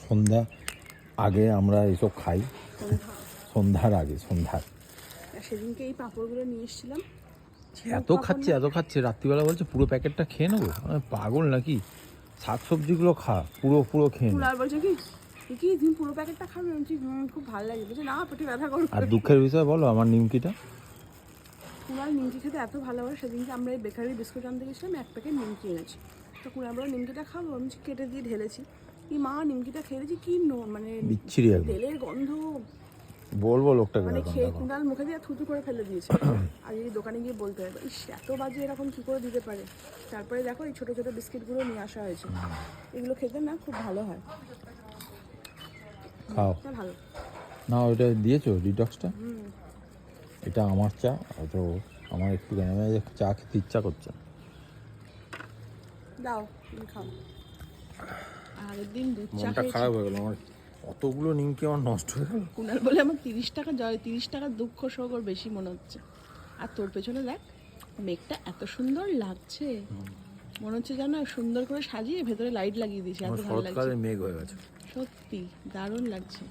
সন্ধ্যা আগে আমরা এসব খাই, সন্ধ্যার আগে, সন্ধ্যার। সেদিনকে এই পাঁপড়গুলো নিয়ে এসেছিলাম, এত খাচ্ছে রাত্রিবেলা বলছে পুরো প্যাকেটটা খেয়ে নেবো। পাগল নাকি? শাকসবজিগুলো খা, পুরো খেয়ে নে। আর বলছে কি কি তুমি পুরো প্যাকেটটা খাবে? আমি খুব ভালো লাগে, বলছে না পেটে ব্যথা করবে। আর দুঃখের বিষয় বলো, আমার নিমকিটা, কুনাল নিমকি খেতে এত ভালোবাসে। সেদিনকে আমরা এই বেকারি বিস্কুট আনতে গেছিলাম, 1 প্যাকেট নিমকি এনেছি। তো কুনাল বলে নিমকিটা খাবো, আমি কেটে দিয়ে ঢেলেছি। কি মা নিমকিটা খেয়েছি, কি মানে বিচ্ছিরি একদম, তেলের গন্ধ। বলবো লোকটাকে মানে খেয়ে কুনাল মুখে দিয়ে থুতু করে ফেলে দিয়েছে। আর এই দোকানে গিয়ে বলতে হবে, ইস এত বাজে এরকম কী করে দিতে পারে। তারপরে দেখো এই ছোটো ছোটো বিস্কিটগুলো নিয়ে আসা হয়েছে, এগুলো খেতে না খুব ভালো হয়। খাও ভালো না, ওইটা দিয়েছো ডিটক্সটা। এটা আমার চা, তো আমার একটু চা খেতে ইচ্ছা করছে। দাও খাও। আগের দিন দুধ চা মনটা খারাপ হয়ে গেল আমার, অতগুলো নিমকি আমার নষ্ট হয়ে গেল। কুনাল বলে আমার 30 টাকা জয়, 30 টাকার দুঃখ শোক ওর বেশি মনে হচ্ছে। আর তোর পেছনে দেখ মেঘটা এত সুন্দর লাগছে, মনে হচ্ছে যেন সুন্দর করে সাজিয়ে ভেতরে লাইট লাগিয়ে দিয়েছে, এত ভালো লাগছে। মেঘ হয়ে গেছে, সত্যি দারুণ লাগছে।